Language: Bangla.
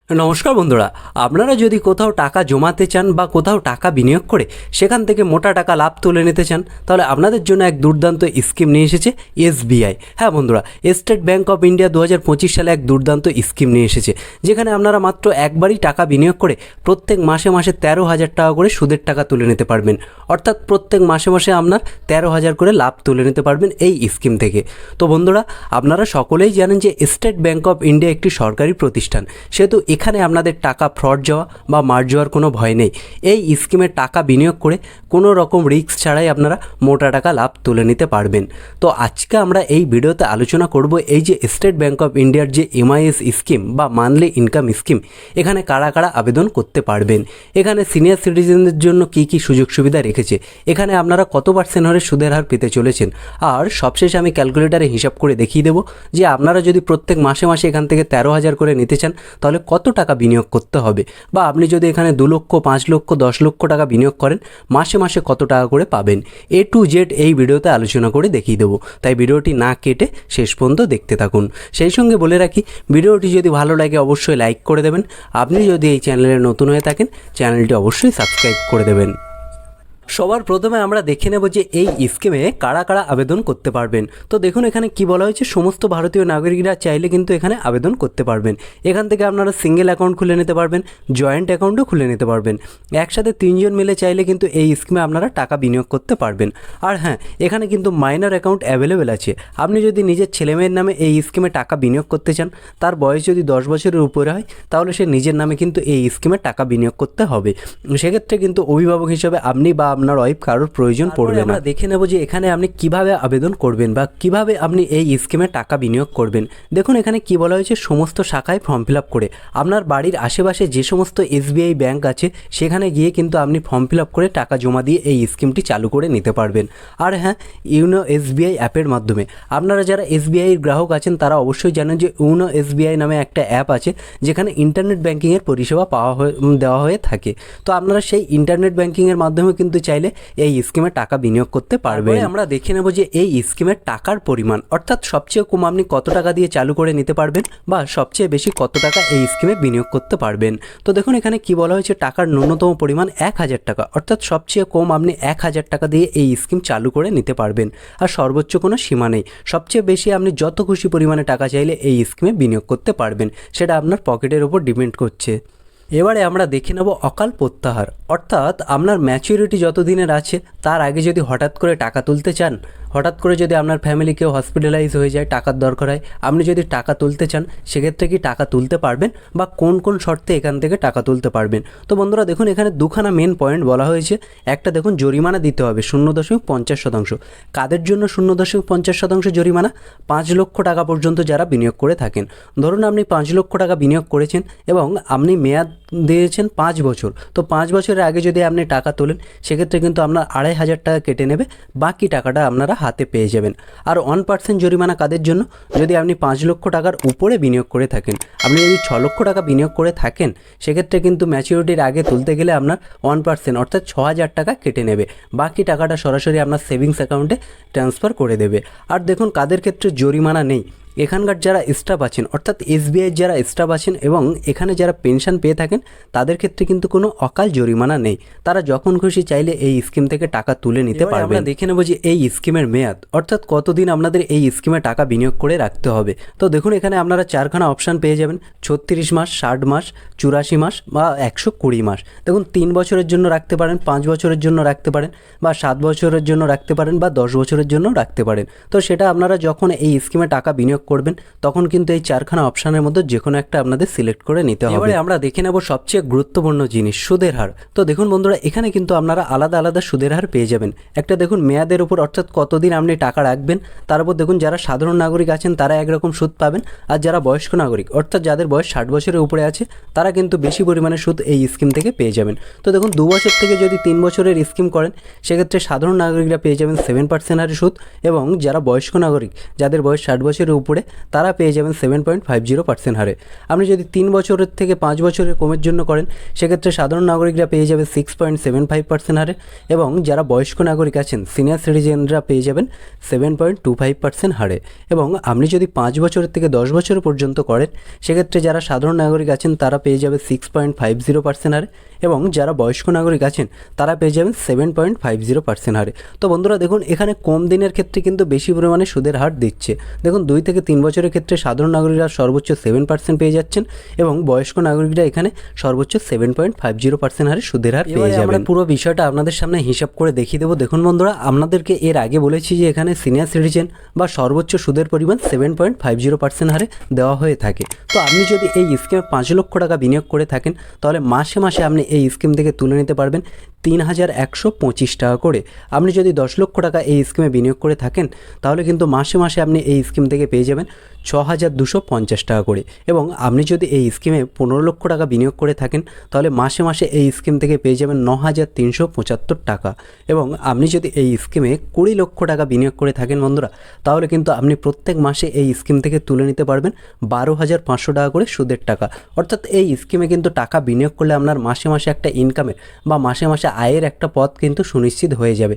নমস্কার বন্ধুরা, আপনারা যদি কোথাও টাকা জমাতে চান বা কোথাও টাকা বিনিয়োগ করে সেখান থেকে মোটা টাকা লাভ তুলে নিতে চান, তাহলে আপনাদের জন্য এক দুর্দান্ত স্কিম নিয়ে এসেছে এসবিআই। হ্যাঁ বন্ধুরা, স্টেট ব্যাঙ্ক অফ ইন্ডিয়া 2025 সালে এক দুর্দান্ত স্কিম নিয়ে এসেছে, যেখানে আপনারা মাত্র একবারই টাকা বিনিয়োগ করে প্রত্যেক মাসে মাসে 13,000 টাকা করে সুদের টাকা তুলে নিতে পারবেন। অর্থাৎ প্রত্যেক মাসে মাসে আপনার 13,000 করে লাভ তুলে নিতে পারবেন এই স্কিম থেকে। তো বন্ধুরা, আপনারা সকলেই জানেন যে স্টেট ব্যাঙ্ক অফ ইন্ডিয়া একটি সরকারি প্রতিষ্ঠান, সেহেতু এখানে আপনাদের টাকা ফ্রড যাওয়া বা মার যাওয়ার কোনো ভয় নেই। এই স্কিমে টাকা বিনিয়োগ করে কোনো রকম রিস্ক ছাড়াই আপনারা মোটা টাকা লাভ তুলে নিতে পারবেন। তো আজকে আমরা এই ভিডিওতে আলোচনা করব এই যে স্টেট ব্যাঙ্ক অফ ইন্ডিয়ার যে এমআইএস স্কিম বা মান্থলি ইনকাম স্কিম, এখানে কারা কারা আবেদন করতে পারবেন, এখানে সিনিয়র সিটিজেনদের জন্য কী কী সুযোগ সুবিধা রেখেছে, এখানে আপনারা কত % হারে সুদের হার পেতে চলেছেন, আর সবশেষে আমি ক্যালকুলেটারে হিসাব করে দেখিয়ে দেবো যে আপনারা যদি প্রত্যেক মাসে মাসে এখান থেকে 13,000 করে নিতে চান তাহলে কত টাকা বিনিয়োগ করতে হবে, বা আপনি যদি এখানে 2 লক্ষ, 5 লক্ষ, 10 লক্ষ টাকা বিনিয়োগ করেন মাসে মাসে কত টাকা করে পাবেন। A to Z এই ভিডিওতে আলোচনা করে দেখিয়ে দেবো, তাই ভিডিওটি না কেটে শেষ পর্যন্ত দেখতে থাকুন। সেই সঙ্গে বলে রাখি, ভিডিওটি যদি ভালো লাগে অবশ্যই লাইক করে দেবেন। আপনি যদি এই চ্যানেলে নতুন হয়ে থাকেন, চ্যানেলটি অবশ্যই সাবস্ক্রাইব করে দেবেন। সবার প্রথমে আমরা দেখে নেব যে এই স্কিমে কারা কারা আবেদন করতে পারবেন। তো দেখুন এখানে কি বলা হয়েছে, সমস্ত ভারতীয় নাগরিকরা চাইলে কিন্তু এখানে আবেদন করতে পারবেন। এখান থেকে আপনারা সিঙ্গেল অ্যাকাউন্ট খুলে নিতে পারবেন, জয়েন্ট অ্যাকাউন্টও খুলে নিতে পারবেন। একসাথে 3 জন মিলে চাইলে কিন্তু এই স্কিমে আপনারা টাকা বিনিয়োগ করতে পারবেন। আর হ্যাঁ, এখানে কিন্তু মাইনর অ্যাকাউন্ট অ্যাভেলেবেল আছে। আপনি যদি নিজের ছেলেমেয়ের নামে এই স্কিমে টাকা বিনিয়োগ করতে চান, তার বয়স যদি 10 বছরের উপরে হয়, তাহলে সে নিজের নামে কিন্তু এই স্কিমে টাকা বিনিয়োগ করতে হবে। সেক্ষেত্রে কিন্তু অভিভাবক হিসেবে আপনি বা আপনার ওয়াইফ কারোর প্রয়োজন পড়বে না। দেখে নেব যে এখানে আপনি কিভাবে আবেদন করবেন বা কিভাবে আপনি এই স্কিমে টাকা বিনিয়োগ করবেন। দেখুন এখানে কি বলা হয়েছে, সমস্ত শাখায় ফর্ম ফিল আপ করে আপনার বাড়ির আশেপাশে যে সমস্ত এসবিআই ব্যাংক আছে সেখানে গিয়ে কিন্তু আপনি ফর্ম ফিল আপ করে টাকা জমা দিয়ে এই স্কিমটি চালু করে নিতে পারবেন। আর হ্যাঁ, ইউনো এসবিআই অ্যাপের মাধ্যমে আপনারা যারা এসবিআইয়ের গ্রাহক আছেন তারা অবশ্যই জানেন যে ইউনো এসবিআই নামে একটা অ্যাপ আছে, যেখানে ইন্টারনেট ব্যাঙ্কিংয়ের পরিষেবা দেওয়া হয়ে থাকে। তো আপনারা সেই ইন্টারনেট ব্যাঙ্কিংয়ের মাধ্যমে কিন্তু চাইলে এই স্কিমে টাকা বিনিয়োগ করতে পারবেন। আমরা দেখে নেব যে এই স্কিমের টাকার পরিমাণ, অর্থাৎ সবচেয়ে কম আপনি কত টাকা দিয়ে চালু করে নিতে পারবেন বা সবচেয়ে বেশি কত টাকা এই স্কিমে বিনিয়োগ করতে পারবেন। তো দেখুন এখানে কি বলা হয়েছে, টাকার ন্যূনতম পরিমাণ 1,000 টাকা, অর্থাৎ সবচেয়ে কম আপনি 1,000 টাকা দিয়ে এই স্কিম চালু করে নিতে পারবেন। আর সর্বোচ্চ কোনো সীমা নেই, সবচেয়ে বেশি আপনি যত খুশি পরিমাণে টাকা চাইলে এই স্কিমে বিনিয়োগ করতে পারবেন, সেটা আপনার পকেটের উপর ডিপেন্ড করছে। এবারে আমরা দেখে নেব অকাল প্রত্যাহার, অর্থাৎ আপনার ম্যাচুরিটি যত দিনের আছে তার আগে যদি হঠাৎ করে টাকা তুলতে চান, হঠাৎ করে যদি আপনার ফ্যামিলি কেউ হসপিটালাইজ হয়ে যায়, টাকার দরকার হয়, আপনি যদি টাকা তুলতে চান সেক্ষেত্রে কি টাকা তুলতে পারবেন বা কোন কোন শর্তে এখান থেকে টাকা তুলতে পারবেন। তো বন্ধুরা দেখুন এখানে দুখানা মেন পয়েন্ট বলা হয়েছে। একটা দেখুন, জরিমানা দিতে হবে 0.50%। কাদের জন্য 0.50% জরিমানা? 5 লক্ষ টাকা পর্যন্ত যারা বিনিয়োগ করে থাকেন। ধরুন আপনি 5 লক্ষ টাকা বিনিয়োগ করেছেন এবং আপনি মেয়াদ দিয়েছেন 5 বছর। তো 5 বছরের আগে যদি আপনি টাকা তোলেন সেক্ষেত্রে কিন্তু আপনার 2,500 টাকা কেটে নেবে, বাকি টাকাটা আপনারা হাতে পেয়ে যাবেন। আর 1% জরিমানা কাদের জন্য? যদি আপনি 5 লক্ষ টাকার উপরে বিনিয়োগ করে থাকেন। আপনি যদি 6 লক্ষ টাকা বিনিয়োগ করে থাকেন সেক্ষেত্রে কিন্তু ম্যাচিউরিটির আগে তুলতে গেলে আপনার 1% অর্থাৎ 6,000 টাকা কেটে নেবে, বাকি টাকাটা সরাসরি আপনার সেভিংস অ্যাকাউন্টে ট্রান্সফার করে দেবে। আর দেখুন কাদের ক্ষেত্রে জরিমানা নেই, এখানকার যারা স্টাফ আছেন, অর্থাৎ এসবিআইয়ের যারা স্টাফ আছেন এবং এখানে যারা পেনশন পেয়ে থাকেন তাদের ক্ষেত্রে কিন্তু কোনো অকাল জরিমানা নেই, তারা যখন খুশি চাইলে এই স্কিম থেকে টাকা তুলে নিতে পারবেন। আমরা দেখে নেব যে এই স্কিমের মেয়াদ, অর্থাৎ কতদিন আপনাদের এই স্কিমে টাকা বিনিয়োগ করে রাখতে হবে। তো দেখুন এখানে আপনারা 4খানা অপশান পেয়ে যাবেন, 36 মাস, 60 মাস, 84 মাস বা 120 মাস। দেখুন 3 বছরের জন্য রাখতে পারেন, 5 বছরের জন্য রাখতে পারেন, বা 7 বছরের জন্য রাখতে পারেন, বা 10 বছরের জন্য রাখতে পারেন। তো সেটা আপনারা যখন এই স্কিমে টাকা বিনিয়োগ করবেন তখন কিন্তু এই 4খানা অপশানের মধ্যে যে কোনো একটা আপনাদের সিলেক্ট করে নিতে হবে। এবারে আমরা দেখে নেব সবচেয়ে গুরুত্বপূর্ণ জিনিস, সুদের হার। তো দেখুন বন্ধুরা এখানে কিন্তু আপনারা আলাদা আলাদা সুদের হার পেয়ে যাবেন। একটা দেখুন মেয়াদের উপর, অর্থাৎ কতদিন আপনি টাকা রাখবেন তার উপর দেখুন যারা সাধারণ নাগরিক আছেন তারা একরকম সুদ পাবেন, আর যারা বয়স্ক নাগরিক অর্থাৎ যাদের বয়স 60 বছরের উপরে আছে তারা কিন্তু বেশি পরিমাণে সুদ এই স্কিম থেকে পেয়ে যাবেন। তো দেখুন 2 বছর থেকে যদি 3 বছরের স্কিম করেন সেক্ষেত্রে সাধারণ নাগরিকরা পেয়ে যাবেন 7% হারে সুদ, এবং যারা বয়স্ক নাগরিক যাদের বয়স 60 বছরের উপরে করে তারা পেয়ে যাবেন 7.50% হারে। আপনি যদি 3 বছরের থেকে 5 বছরের কমের জন্য করেন সেক্ষেত্রে সাধারণ নাগরিকরা পেয়ে যাবে 6.75% হারে, এবং যারা বয়স্ক নাগরিক আছেন সিনিয়র সিটিজেনরা পেয়ে যাবেন 7.25% হারে। এবং আপনি যদি 5 বছরের থেকে 10 বছর পর্যন্ত করেন সেক্ষেত্রে যারা সাধারণ নাগরিক আছেন তারা পেয়ে যাবে 6.50% হারে, এবং যারা বয়স্ক নাগরিক আছেন তারা পেয়ে যাবেন 7.50% হারে। তো বন্ধুরা দেখুন, এখানে কম দিনের ক্ষেত্রে কিন্তু বেশি পরিমাণে সুদের হার দিচ্ছে। দেখুন 2 থেকে 3 বছরের ক্ষেত্রে সাধারণ নাগরিকরা সর্বোচ্চ 7% পেয়ে যাচ্ছেন, এবং বয়স্ক নাগরিকরা এখানে সর্বোচ্চ 7.50% হারে সুদের হার পেয়ে যাবেন। আমরা পুরো বিষয়টা আপনাদের সামনে হিসাব করে দেখিয়ে দেবো। দেখুন বন্ধুরা, আপনাদেরকে এর আগে বলেছি যে এখানে সিনিয়র সিটিজেন বা সর্বোচ্চ সুদের পরিমাণ 7.50% হারে দেওয়া হয়ে থাকে। তো আপনি যদি এই স্কিমে 5 লক্ষ টাকা বিনিয়োগ করে থাকেন তাহলে মাসে মাসে আপনি এই স্কিম থেকে তুলে নিতে পারবেন 3,125 টাকা করে। আপনি যদি 10 লক্ষ টাকা এই স্কিমে বিনিয়োগ করে থাকেন তাহলে কিন্তু মাসে মাসে আপনি এই স্কিম থেকে পেয়ে যাবেন 6,250 টাকা করে। এবং আপনি যদি এই স্কিমে 15 লক্ষ টাকা বিনিয়োগ করে থাকেন তাহলে মাসে মাসে এই স্কিম থেকে পেয়ে যাবেন 9,375 টাকা। এবং আপনি যদি এই স্কিমে 20 লক্ষ টাকা বিনিয়োগ করে থাকেন বন্ধুরা, তাহলে কিন্তু আপনি প্রত্যেক মাসে এই স্কিম থেকে তুলে নিতে পারবেন 12,500 টাকা করে সুদের টাকা। অর্থাৎ এই স্কিমে কিন্তু টাকা বিনিয়োগ করলে আপনার মাসে মাসে একটা ইনকামের বা মাসে মাসে আয়ের একটা পথ কিন্তু সুনিশ্চিত হয়ে যাবে।